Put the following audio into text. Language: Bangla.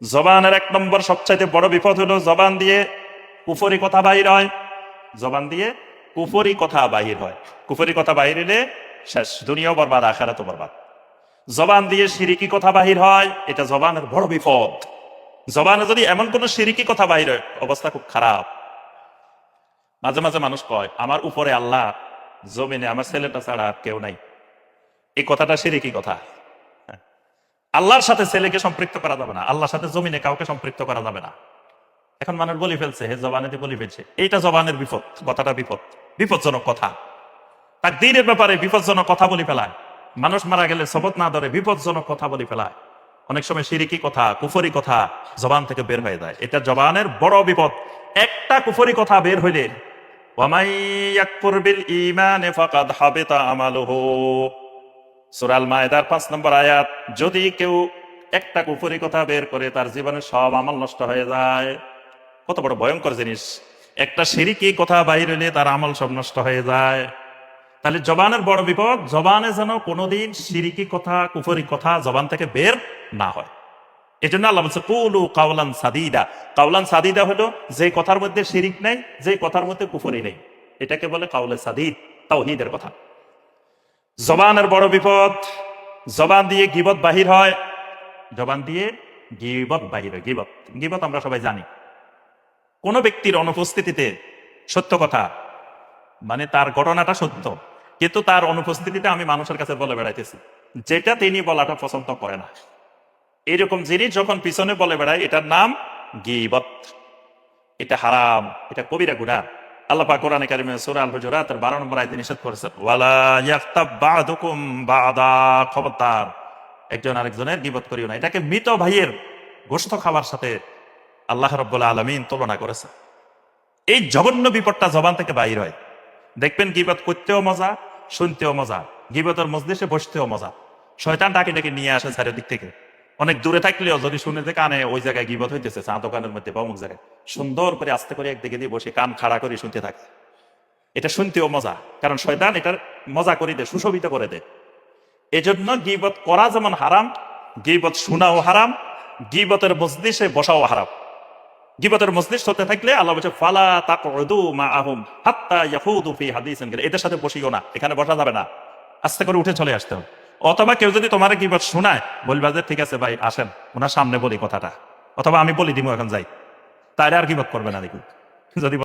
জবানের 1 নম্বর সবচাইতে বড় বিপদ হলো জবান দিয়ে কুফরি কথা বাহির হয়। জবান দিয়ে কুফরি কথা বাহির হয়। কুফরি কথা বাহির হলে শেষ, দুনিয়াও বরবাদ, আখিরাতও বরবাদ। জবান দিয়ে শিরিকি কথা বাহির হয়, এটা জবানের বড় বিপদ। জবানে যদি এমন কোন শিরিকি কথা বাহির হয়, অবস্থা খুব খারাপ। মাঝে মাঝে মানুষ কয় আমার উপরে আল্লাহ, জমিনে আমার ছেলেটা ছাড়া আর কেউ নাই। এই কথাটা শিরিকি কথা। আল্লাহর সাথে ছেলেকে সম্পৃক্ত করা যাবে না, আল্লাহর সাথে জমিনে কাউকে সম্পৃক্ত করা যাবে না। এখন মানুষ বলি ফেলছে, হে জবানেতে বলি ফেলছে, এইটা জবানের বিপদ, কথাটা বিপদ, বিপজ্জনক কথা। তাকদীরের ব্যাপারে বিপজ্জনক কথা বলি ফেলায়, মানুষ মারা গেলে শপথ না ধরে বিপজ্জনক কথা বলি ফেলায়। অনেক সময় শিরিকি কথা, কুফরি কথা জবান থেকে বের হয়ে যায়, এটা জবানের বড় বিপদ। একটা কুফরি কথা বের হইলে ওয়ামাই ইয়াকফুর বিল ঈমানি ফাকাদ হাবিতা আমালুহু, সূরা আল মায়েদার 5 নম্বর আয়াত। যদি কেউ একটা কুফরি কথা বের করে, তার জীবনের সব আমল নষ্ট হয়ে যায়। কত বড় ভয়ঙ্কর জিনিস! একটা শিরিকি কথা বাইর হইলে তার আমল সব নষ্ট হয়ে যায়। তাহলে জবানের বড় বিপদ, জবানে যেন কোনোদিন শিরিকি কথা, কুফরি কথা জবান থেকে বের না হয়। এই জন্য আল্লাহ বলছে কুলু কাওলান সাদিদা। কাওলান সাদিদা হলো যে কথার মধ্যে শিরিক নেই, যে কথার মধ্যে কুফরি নেই, এটাকে বলে কাউলে সাদিদ, তাওহীদের কথা। জবানের বড় বিপদ, জবান দিয়ে গীবত বাহির হয়। জবান দিয়ে গীবত বাহির হয়। গীবত, গীবত আমরা সবাই জানি। কোন ব্যক্তির অনুপস্থিতিতে সত্য কথা, মানে তার ঘটনাটা সত্য, কিন্তু তার অনুপস্থিতিতে আমি মানুষের কাছে বলে বেড়াইতেছি যেটা তিনি বলাটা পছন্দ করে না, এরকম জিনিস যখন পিছনে বলে বেড়ায়, এটার নাম গীবত। এটা হারাম, এটা কবিরা গুনাহ। আল্লাহ পাক কোরআনে কারিমে সূরা আল হুজুরাতের 12 নম্বর আয়াতে নিষেধ করেছেন, ওয়ালা ইয়াগতাব বা'দুকুম বা'দা, খবরদার একজন আরেকজনের গীবত করিও না। এটাকে মৃত ভাইয়ের গোশত খাবার সাথে আল্লাহ রাব্বুল আলামিন তুলনা করেছে। এই জঘন্য বিপদটা জবান থেকে বাইর হয়। দেখবেন গীবত করতেও মজা, শুনতেও মজা, গীবতের মজলিসে বসতেও মজা। শয়তান ডাকে ডেকে নিয়ে আসে চারিদিক থেকে। অনেক দূরে থাকলেও যদি শুনে যে কানে ওই জায়গায় গীবত হইতেছে, চা দোকানের মধ্যে বা অমুক জায়গায়, সুন্দর করে আস্তে করে একদিকে দিয়ে বসে কান খাড়া করে শুনতে থাকে। এটা শুনতেও মজা, কারণ শয়তান এটার মজা করে দেয়, সুশোভিত করে দেয়। এজন্য গীবত করা যেমন হারাম, গীবত শোনাও হারাম, গীবতের মজলিসে বসাও হারাম। গীবতের মজলিস হতে থাকলে আল্লাহ বলছে ফালা তাকউদু মাআহুম হাত্তা ইয়াখুদু ফি হাদিসিন গায়রিহি, এদের সাথে বসিও না, এখানে বসা যাবে না, আস্তে করে উঠে চলে আসতে হবে। অথবা কেউ যদি তোমার গীবত শোনায়, বলবা যে ঠিক আছে ভাই আসেন ওনার সামনে বলি কথাটা, অথবা আমি বলি দিমু এখন যাই, তাইলে আর গীবত করবে না। দেখুন যদি